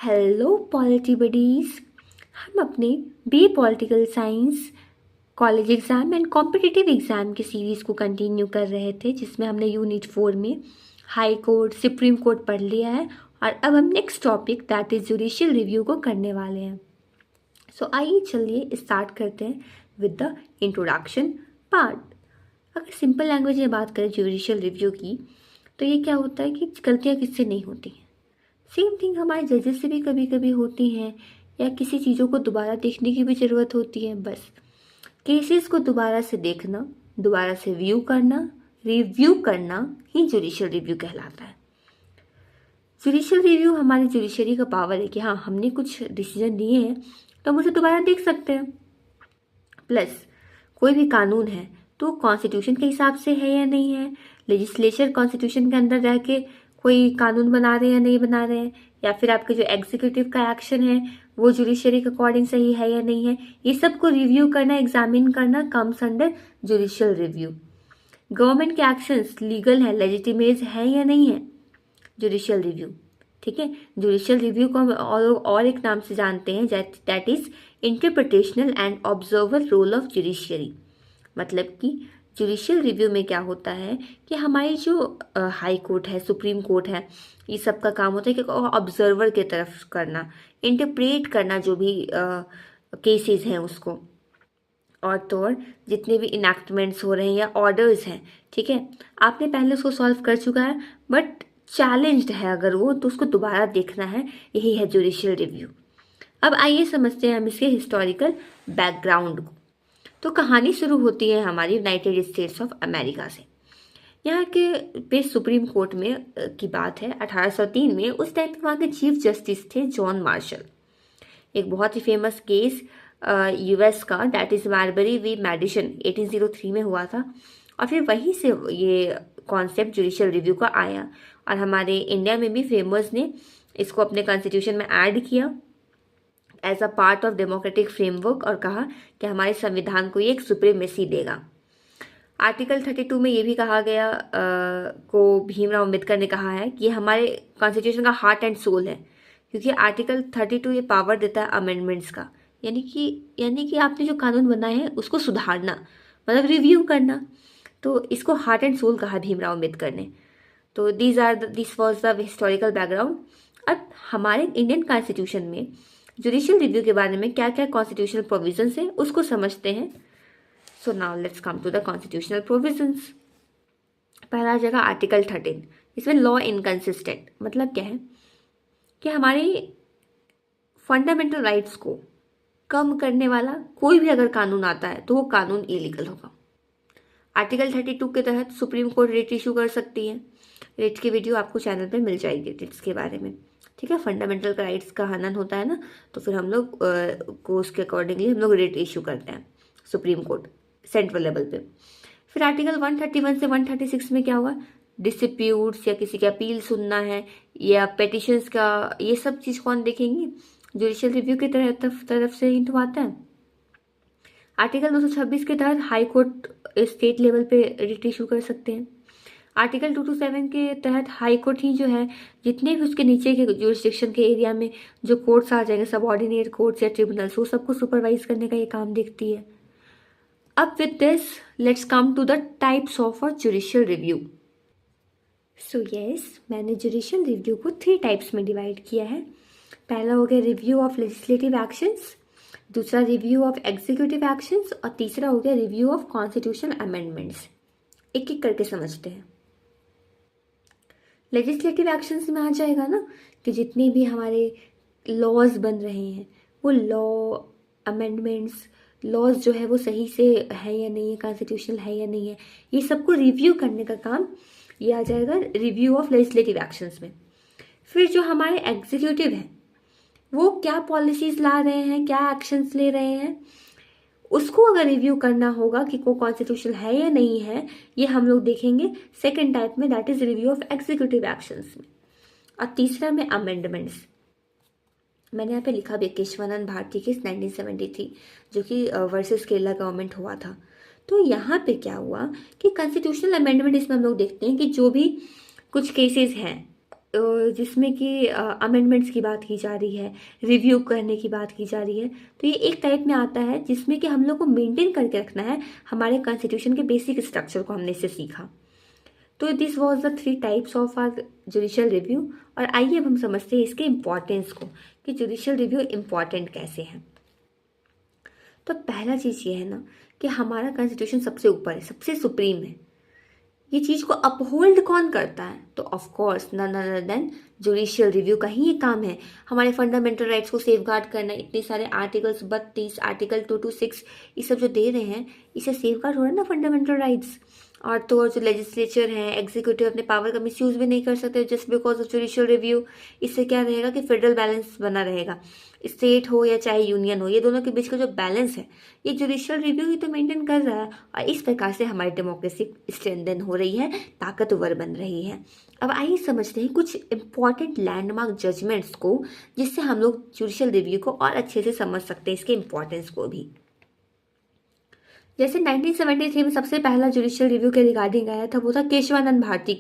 Hello polity buddies. हम अपने B political science college exam and competitive exam की series को कंटिन्यू कर रहे थे, जिसमें हमने यूनिट 4 में हाई कोर्ट सुप्रीम कोर्ट पढ़ लिया है और अब हम next topic that is judicial review को करने वाले हैं। सो आइए चलिए स्टार्ट करते हैं विद द इंट्रोडक्शन पार्ट। अगर सिंपल लैंग्वेज में बात करें जुडिशियल रिव्यू की, तो ये क्या होता है कि गलतियाँ किससे नहीं होती हैं। सेम थिंग हमारे जजेस से भी कभी कभी होती हैं, या किसी चीज़ों को दोबारा देखने की भी ज़रूरत होती है। बस केसेस को दोबारा से देखना, दोबारा से रिव्यू करना ही जुडिशियल रिव्यू कहलाता है। जुडिशियल रिव्यू हमारी जुडिशरी का पावर है कि हाँ, हमने कुछ डिसीजन लिए हैं तो हम उसे दोबारा देख सकते हैं। प्लस कोई भी कानून है तो कॉन्स्टिट्यूशन के हिसाब से है या नहीं है, लेजिस्लेचर कॉन्स्टिट्यूशन के अंदर रह के कोई कानून बना रहे हैं या नहीं बना रहे हैं, या फिर आपके जो एग्जीक्यूटिव का एक्शन है वो जुडिशरी के अकॉर्डिंग सही है या नहीं है, ये सब को रिव्यू करना, एग्जामिन करना comes under judicial review. Government के एक्शंस लीगल है, लेजिटिमेट है या नहीं है, जुडिशियल रिव्यू। ठीक है, जुडिशियल रिव्यू को हम और एक नाम से जानते हैं, that is interpretational and observer role of judiciary. मतलब कि जुडिशियल रिव्यू में क्या होता है कि हमारी जो हाई कोर्ट है, सुप्रीम कोर्ट है, ये सब का काम होता है कि ऑब्जर्वर की तरफ करना, इंटरप्रेट करना जो भी केसेस हैं उसको, और तो और जितने भी इनैक्टमेंट्स हो रहे हैं या ऑर्डर्स हैं, ठीक है, आपने पहले उसको सॉल्व कर चुका है बट चैलेंज्ड है अगर वो, तो उसको दोबारा देखना है, यही है जुडिशियल रिव्यू। अब आइए समझते हैं हम इसके हिस्टोरिकल बैकग्राउंड को। तो कहानी शुरू होती है हमारी यूनाइटेड स्टेट्स ऑफ अमेरिका से। यहाँ के पे सुप्रीम कोर्ट में की बात है 1803 में। उस टाइम पे वहाँ के चीफ जस्टिस थे जॉन मार्शल। एक बहुत ही फेमस केस यूएस का, that is Marbury v Madison, 1803 में हुआ था। और फिर वहीं से ये कॉन्सेप्ट जुडिशियल रिव्यू का आया, और हमारे इंडिया में भी फेमर्स ने इसको अपने कॉन्स्टिट्यूशन में ऐड किया as a part of democratic framework, और कहा कि हमारे संविधान को ये एक सुप्रीमेसी देगा। आर्टिकल 32 में ये भी कहा गया को भीमराव अम्बेडकर ने कहा है कि हमारे कॉन्स्टिट्यूशन का हार्ट एंड सोल है, क्योंकि आर्टिकल 32 ये पावर देता है अमेंडमेंट्स का, यानी कि आपने जो कानून बनाए हैं उसको सुधारना, मतलब रिव्यू करना। तो इसको हार्ट एंड सोल कहा भीमराव अम्बेडकर ने। तो this was the historical background. अब हमारे इंडियन कॉन्स्टिट्यूशन में जुडिशियल रिव्यू के बारे में क्या क्या कॉन्स्टिट्यूशनल प्रोविजंस है उसको समझते हैं। So now let's come to the constitutional provisions. पहला जगह आर्टिकल 13, इसमें लॉ इनकंसिस्टेंट, मतलब क्या है कि हमारे फंडामेंटल राइट्स को कम करने वाला कोई भी अगर कानून आता है तो वो कानून इलीगल होगा। आर्टिकल 32 के तहत सुप्रीम कोर्ट रिट इशू कर सकती है। रिट की वीडियो आपको चैनल पे मिल जाएगी रिट्स के बारे में। ठीक है, फंडामेंटल राइट्स का हनन होता है ना, तो फिर हम लोग को उसके अकॉर्डिंगली हम लोग रिट इशू करते हैं सुप्रीम कोर्ट सेंट्रल लेवल पे। फिर आर्टिकल 131 से 136 में क्या हुआ, डिस्प्यूट्स या किसी की अपील सुनना है या पेटिशंस का, ये सब चीज़ कौन देखेंगे, जुडिशियल रिव्यू की तरफ से हिंटवाता है। आर्टिकल 226 के तहत हाई कोर्ट स्टेट लेवल पे रिट इशू कर सकते हैं। आर्टिकल 227 के तहत हाई कोर्ट ही जो है, जितने भी उसके नीचे के जुरिस्डिक्शन के एरिया में जो कोर्ट्स आ जाएंगे, सबऑर्डिनेट कोर्ट्स या ट्रिब्यूनल्स, वो सबको सुपरवाइज करने का ये काम देखती है। अब with this let's come to the types of a judicial review. So yes, मैंने जुडिशियल रिव्यू को 3 टाइप्स में डिवाइड किया है। पहला हो गया रिव्यू ऑफ लेजिस्लेटिव एक्शंस, दूसरा रिव्यू ऑफ एग्जीक्यूटिव एक्शंस, और तीसरा हो गया रिव्यू ऑफ कॉन्स्टिट्यूशनल अमेंडमेंट्स। एक एक करके समझते हैं। लेजिस्लेटिव एक्शंस में आ जाएगा ना कि जितने भी हमारे लॉज बन रहे हैं, वो लॉ अमेंडमेंट्स, लॉज जो है वो सही से है या नहीं है, कॉन्स्टिट्यूशनल है या नहीं है, ये सबको रिव्यू करने का काम ये आ जाएगा रिव्यू ऑफ लेजिस्लेटिव एक्शंस में। फिर जो हमारे एग्जीक्यूटिव हैं वो क्या पॉलिसीज ला रहे हैं, क्या एक्शंस ले रहे हैं, उसको अगर रिव्यू करना होगा कि को कॉन्स्टिट्यूशनल है या नहीं है, ये हम लोग देखेंगे सेकेंड टाइप में, that is review of executive actions में। और तीसरा में अमेंडमेंट्स। मैंने यहाँ पे लिखा भी केशवानंद भारती केस 1973, जो कि वर्सेस केरला गवर्नमेंट हुआ था। तो यहाँ पे क्या हुआ कि कॉन्स्टिट्यूशनल अमेंडमेंट, इसमें हम लोग देखते हैं कि जो भी कुछ केसेस हैं जिसमें कि अमेंडमेंट्स की बात की जा रही है, रिव्यू करने की बात की जा रही है, तो ये एक टाइप में आता है जिसमें कि हम लोग को मेंटेन करके रखना है हमारे कॉन्स्टिट्यूशन के बेसिक स्ट्रक्चर को हमने इससे सीखा। तो this was the 3 types of our judicial review. और आइए अब हम समझते हैं इसके इम्पॉर्टेंस को कि जुडिशियल रिव्यू इम्पॉर्टेंट कैसे है। तो पहला चीज़ ये है ना कि हमारा कॉन्स्टिट्यूशन सबसे ऊपर है, सबसे सुप्रीम है। ये चीज़ को अपहोल्ड कौन करता है? तो of course none other than judicial review का ही ये काम है। हमारे फंडामेंटल राइट्स को सेफगार्ड करना, इतने सारे आर्टिकल्स 32 आर्टिकल 226 ये सब जो दे रहे हैं, इसे सेफगार्ड हो रहा है ना फंडामेंटल राइट्स। और तो और जो लेजिस्लेचर है, एग्जीक्यूटिव अपने पावर का मिसयूज भी नहीं कर सकते just because of judicial review. इससे क्या रहेगा कि फेडरल बैलेंस बना रहेगा। स्टेट हो या चाहे यूनियन हो, ये दोनों के बीच का जो बैलेंस है ये जुडिशियल रिव्यू ही तो मेंटेन कर रहा है। और इस प्रकार से हमारी डेमोक्रेसी स्ट्रेंथन हो रही है, ताकतवर बन रही है। अब आइए समझते हैं कुछ इंपॉर्टेंट लैंडमार्क जजमेंट्स को, जिससे हम लोग जुडिशियल रिव्यू को और अच्छे से समझ सकते हैं, इसके इंपॉर्टेंस को भी। जैसे 1973 में सबसे पहला जुडिशियल रिव्यू के रिगार्डिंग आया था, वो था Kesavananda Bharati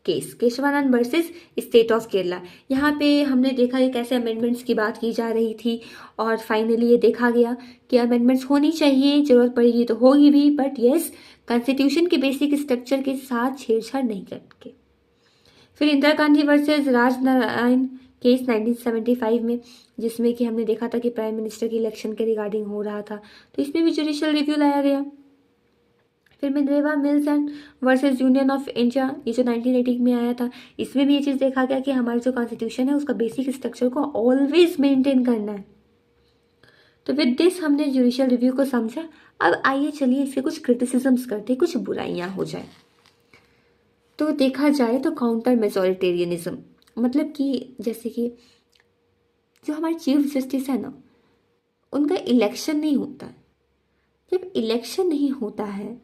case, Kesavananda versus state of Kerala. यहाँ पे हमने देखा कि कैसे अमेंडमेंट्स की बात की जा रही थी और फाइनली ये देखा गया कि अमेंडमेंट्स होनी चाहिए, जरूरत पड़ेगी तो होगी भी, बट येस कॉन्स्टिट्यूशन के बेसिक स्ट्रक्चर के साथ छेड़छाड़ नहीं करके। फिर इंदिरा गांधी वर्सेस राजनारायण केस 1975 में, जिसमें कि हमने देखा था कि प्राइम मिनिस्टर की इलेक्शन के रिगार्डिंग हो रहा था, तो इसमें भी जुडिशियल रिव्यू लाया गया। फिर Minerva Mills and versus Union of India, ये जो 1980 में आया था, इसमें भी ये चीज़ देखा गया कि हमारा जो कॉन्स्टिट्यूशन है उसका बेसिक स्ट्रक्चर को ऑलवेज मेंटेन करना है। तो विद दिस हमने जुडिशियल रिव्यू को समझा। अब आइए चलिए इसके कुछ क्रिटिसिजम्स करते, कुछ बुराइयां हो जाए। तो देखा जाए तो काउंटर मेजोरिटेरियनिज्म, मतलब कि जैसे कि जो हमारे चीफ जस्टिस है ना, उनका इलेक्शन नहीं होता है। जब इलेक्शन नहीं होता है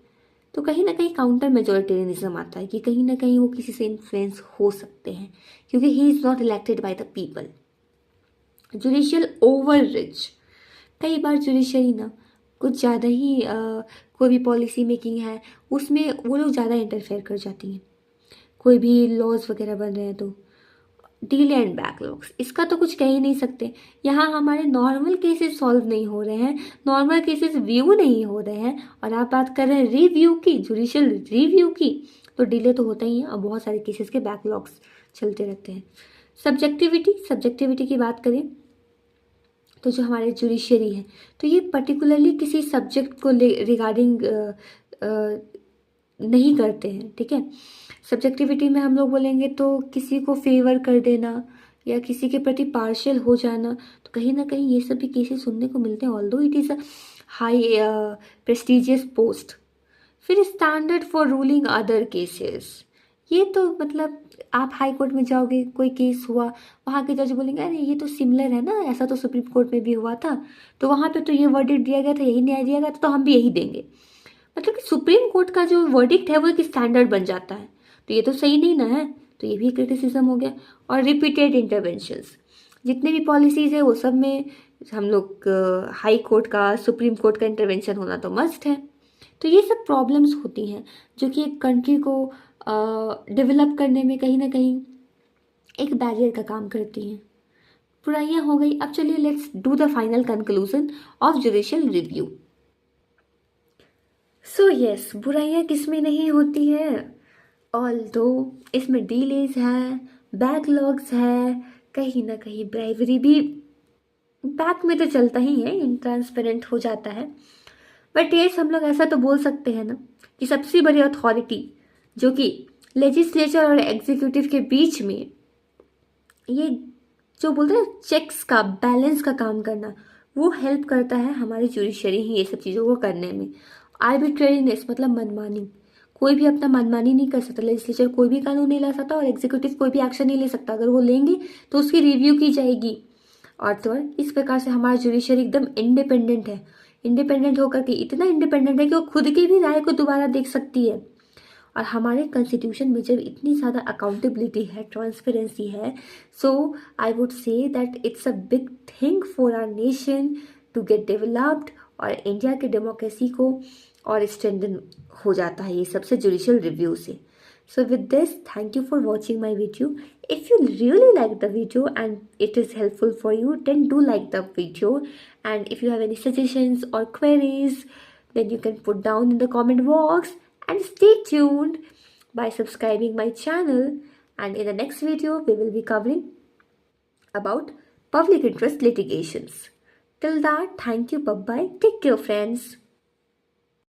तो कहीं ना कहीं काउंटर मेजोरिटेरियनिज्म आता है कि कहीं ना कहीं वो किसी से इन्फ्लुएंस हो सकते हैं, क्योंकि he is not elected by the people. Judicial over rich, कई बार जुडिशरी ना कुछ ज़्यादा ही कोई भी पॉलिसी मेकिंग है उसमें वो लोग ज़्यादा इंटरफेयर कर जाती हैं। कोई भी लॉज वगैरह बन रहे हैं तो डिले एंड बैकलॉग्स, इसका तो कुछ कह ही नहीं सकते। यहाँ हमारे नॉर्मल केसेस सॉल्व नहीं हो रहे हैं, नॉर्मल केसेस व्यू नहीं हो रहे हैं, और आप बात कर रहे हैं रिव्यू की, जुडिशियल रिव्यू की, तो डिले तो होता ही है और बहुत सारे केसेस के बैकलॉग्स चलते रहते हैं। सब्जेक्टिविटी की बात करें तो जो हमारे जुडिशरी है तो ये पर्टिकुलरली किसी सब्जेक्ट को रिगार्डिंग नहीं करते हैं, ठीक है। सब्जेक्टिविटी में हम लोग बोलेंगे तो किसी को फेवर कर देना या किसी के प्रति पार्शियल हो जाना, तो कहीं ना कहीं ये सब भी केसेस सुनने को मिलते हैं, although it is a high prestigious post. फिर standard for ruling other cases, ये तो मतलब आप हाई कोर्ट में जाओगे, कोई केस हुआ, वहाँ के जज बोलेंगे अरे ये तो सिमिलर है ना, ऐसा तो सुप्रीम कोर्ट में भी हुआ था, तो वहाँ पे तो ये वर्डिक्ट दिया गया था, यही न्याय दिया गया था, तो हम भी यही देंगे। मतलब कि सुप्रीम कोर्ट का जो वर्डिक्ट है वो एक स्टैंडर्ड बन जाता है, तो ये तो सही नहीं ना है, तो ये भी क्रिटिसिज्म हो गया। और रिपीटेड इंटरवेंशंस, जितने भी पॉलिसीज़ है वो सब में हम लोग हाई कोर्ट का, सुप्रीम कोर्ट का इंटरवेंशन होना तो मस्ट है। तो ये सब प्रॉब्लम्स होती हैं जो कि एक कंट्री को डेवलप करने में कहीं ना कहीं एक बैरियर का काम करती हैं। बुराइयाँ हो गई। अब चलिए let's do the final conclusion of judicial review. So yes, बुराइयाँ किस में नहीं होती है, ऑल्दो इसमें डिलेज है, बैकलॉग्स है, कहीं ना कहीं ब्राइवरी भी बैक में तो चलता ही है, इनट्रांसपेरेंट हो जाता है। बट येस हम लोग ऐसा तो बोल सकते हैं ना कि सबसे बड़ी अथॉरिटी जो कि लेजिस्लेचर और एग्जीक्यूटिव के बीच में ये जो बोलते हैं चेक्स का, बैलेंस का काम करना, वो हेल्प करता है हमारी जुडिशरी ही ये सब चीज़ों को करने में। आर्बिट्रेरीनेस मतलब मनमानी, कोई भी अपना मनमानी नहीं कर सकता, लेजिस्लेचर कोई भी कानून नहीं ला सकता और एग्जीक्यूटिव कोई भी एक्शन नहीं ले सकता, अगर वो लेंगे तो उसकी रिव्यू की जाएगी। और तो इस प्रकार से हमारा जुडिशरी एकदम इंडिपेंडेंट है, इंडिपेंडेंट होकर के इतना इंडिपेंडेंट है कि वो खुद की भी राय को दोबारा देख सकती है। और हमारे कॉन्स्टिट्यूशन में जब इतनी ज़्यादा अकाउंटेबिलिटी है, ट्रांसपेरेंसी है, so I would say that it's a big thing for our nation to get developed, और इंडिया के डेमोक्रेसी को और स्ट्रेंथन हो जाता है ये सबसे जुडिशियल रिव्यू से। So with this thank you for watching my video. If you really like the video and it is helpful for you, then do like the video. And if you have any suggestions or queries, then you can put down in the comment box. And stay tuned by subscribing my channel. And in the next video, we will be covering about public interest litigations. Till that, thank you. Bye bye. Take care, friends.